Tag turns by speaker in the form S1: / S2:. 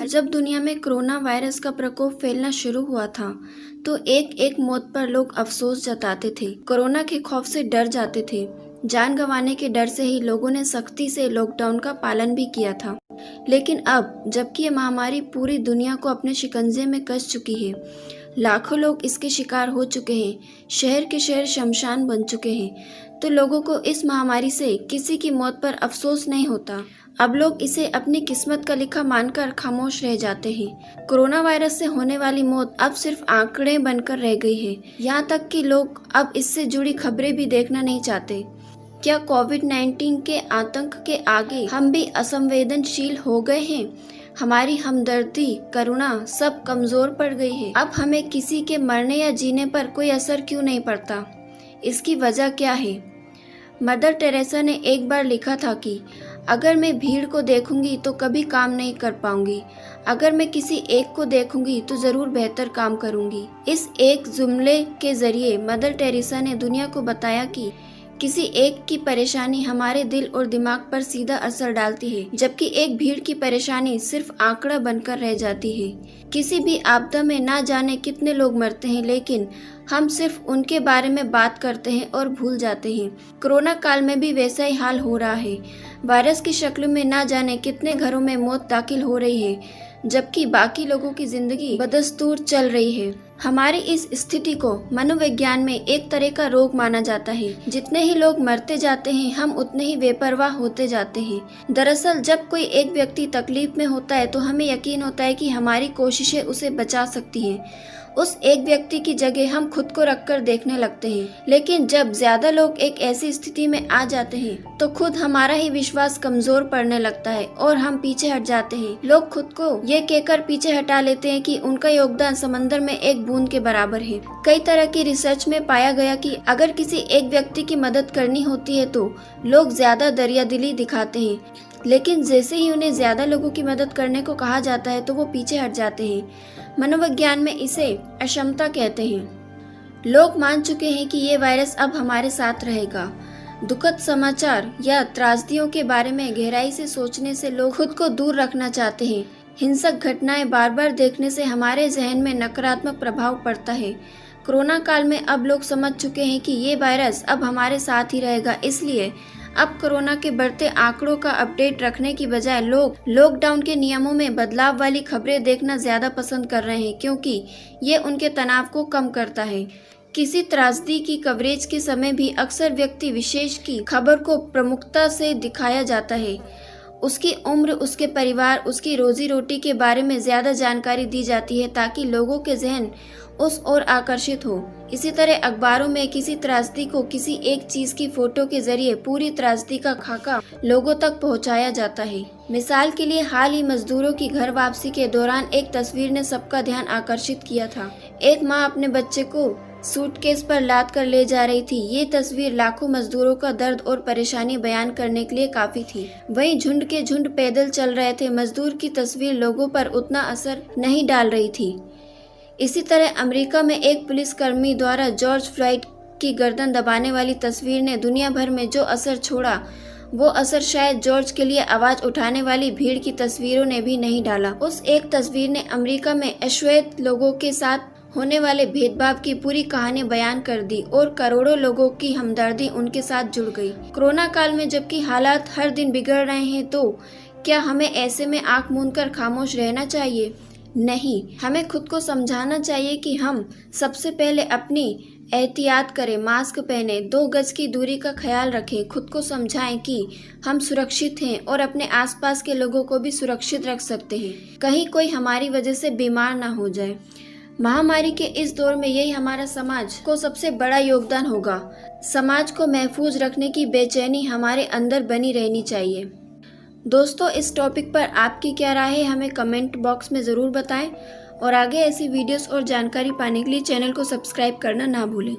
S1: जब दुनिया में कोरोना वायरस का प्रकोप फैलना शुरू हुआ था तो एक एक मौत पर लोग अफसोस जताते थे। कोरोना के खौफ से डर जाते थे। जान गंवाने के डर से ही लोगों ने सख्ती से लॉकडाउन का पालन भी किया था। लेकिन अब जबकि ये महामारी पूरी दुनिया को अपने शिकंजे में कस चुकी है, लाखों लोग इसके शिकार हो चुके हैं, शहर के शहर शमशान बन चुके हैं, तो लोगों को इस महामारी से किसी की मौत पर अफसोस नहीं होता। अब लोग इसे अपनी किस्मत का लिखा मानकर खामोश रह जाते हैं। कोरोना वायरस से होने वाली मौत अब सिर्फ आंकड़े बनकर रह गई है। यहाँ तक कि लोग अब इससे जुड़ी खबरें भी देखना नहीं चाहते। क्या कोविड-19 के आतंक के आगे हम भी असंवेदनशील हो गए हैं? हमारी हमदर्दी, करुणा सब कमजोर पड़ गई है। अब हमें किसी के मरने या जीने पर कोई असर क्यों नहीं पड़ता? इसकी वजह क्या है? मदर टेरेसा ने एक बार लिखा था कि अगर मैं भीड़ को देखूंगी तो कभी काम नहीं कर पाऊंगी, अगर मैं किसी एक को देखूंगी तो जरूर बेहतर काम करूंगी। इस एक जुमले के जरिए मदर टेरेसा ने दुनिया को बताया कि किसी एक की परेशानी हमारे दिल और दिमाग पर सीधा असर डालती है, जबकि एक भीड़ की परेशानी सिर्फ आंकड़ा बनकर रह जाती है। किसी भी आपदा में ना जाने कितने लोग मरते हैं, लेकिन हम सिर्फ उनके बारे में बात करते हैं और भूल जाते हैं। कोरोना काल में भी वैसा ही हाल हो रहा है। वायरस की शक्ल में ना जाने कितने घरों में मौत दाखिल हो रही है, जबकि बाकी लोगों की जिंदगी बदस्तूर चल रही है। हमारी इस स्थिति को मनोविज्ञान में एक तरह का रोग माना जाता है। जितने ही लोग मरते जाते हैं, हम उतने ही बेपरवाह होते जाते हैं। दरअसल जब कोई एक व्यक्ति तकलीफ में होता है तो हमें यकीन होता है कि हमारी कोशिशें उसे बचा सकती हैं। उस एक व्यक्ति की जगह हम खुद को रखकर देखने लगते हैं। लेकिन जब ज्यादा लोग एक ऐसी स्थिति में आ जाते हैं तो खुद हमारा ही विश्वास कमजोर पड़ने लगता है और हम पीछे हट जाते हैं। लोग खुद को ये कहकर पीछे हटा लेते हैं कि उनका योगदान समंदर में एक बूंद के बराबर है। कई तरह की रिसर्च में पाया गया कि अगर किसी एक व्यक्ति की मदद करनी होती है तो लोग ज्यादा दरियादिली दिखाते हैं, लेकिन जैसे ही उन्हें ज्यादा लोगों की मदद करने को कहा जाता है तो वो पीछे हट जाते हैं। मनोविज्ञान में इसे अक्षमता कहते हैं। लोग मान चुके हैं कि ये वायरस अब हमारे साथ रहेगा। दुखद समाचार या त्रासदियों के बारे में गहराई से सोचने से लोग खुद को दूर रखना चाहते हैं। हिंसक घटनाएं बार बार देखने से हमारे जहन में नकारात्मक प्रभाव पड़ता है। कोरोना काल में अब लोग समझ चुके हैं कि ये वायरस अब हमारे साथ ही रहेगा, इसलिए अब कोरोना के बढ़ते आंकड़ों का अपडेट रखने की बजाय लोग लॉकडाउन के नियमों में बदलाव वाली खबरें देखना ज्यादा पसंद कर रहे हैं, क्योंकि ये उनके तनाव को कम करता है। किसी त्रासदी की कवरेज के समय भी अक्सर व्यक्ति विशेष की खबर को प्रमुखता से दिखाया जाता है। उसकी उम्र, उसके परिवार, उसकी रोजी रोटी के बारे में ज्यादा जानकारी दी जाती है ताकि लोगों के जहन उस ओर आकर्षित हो। इसी तरह अखबारों में किसी त्रासदी को किसी एक चीज की फोटो के जरिए पूरी त्रासदी का खाका लोगों तक पहुंचाया जाता है। मिसाल के लिए हाल ही मजदूरों की घर वापसी के दौरान एक तस्वीर ने सबका ध्यान आकर्षित किया था। एक मां अपने बच्चे को सूटकेस पर लाद कर ले जा रही थी। ये तस्वीर लाखों मजदूरों का दर्द और परेशानी बयान करने के लिए काफी थी। वहीं झुंड के झुंड पैदल चल रहे थे। मजदूर की तस्वीर लोगों पर उतना असर नहीं डाल रही थी। इसी तरह अमेरिका में एक पुलिसकर्मी द्वारा जॉर्ज फ्लॉयड की गर्दन दबाने वाली तस्वीर ने दुनिया भर में जो असर छोड़ा, वो असर शायद जॉर्ज के लिए आवाज उठाने वाली भीड़ की तस्वीरों ने भी नहीं डाला। उस एक तस्वीर ने अमेरिका में अश्वेत लोगों के साथ होने वाले भेदभाव की पूरी कहानी बयान कर दी और करोड़ों लोगों की हमदर्दी उनके साथ जुड़ गई। कोरोना काल में जबकि हालात हर दिन बिगड़ रहे हैं, तो क्या हमें ऐसे में आंख मूंद कर खामोश रहना चाहिए? नहीं, हमें खुद को समझाना चाहिए कि हम सबसे पहले अपनी एहतियात करें, मास्क पहने, 2 गज की दूरी का ख्याल रखें, खुद को समझाएं कि हम सुरक्षित हैं और अपने आसपास के लोगों को भी सुरक्षित रख सकते हैं। कहीं कोई हमारी वजह से बीमार ना हो जाए। महामारी के इस दौर में यही हमारा समाज को सबसे बड़ा योगदान होगा। समाज को महफूज रखने की बेचैनी हमारे अंदर बनी रहनी चाहिए। दोस्तों, इस टॉपिक पर आपकी क्या राय है, हमें कमेंट बॉक्स में ज़रूर बताएं और आगे ऐसी वीडियोस और जानकारी पाने के लिए चैनल को सब्सक्राइब करना ना भूलें।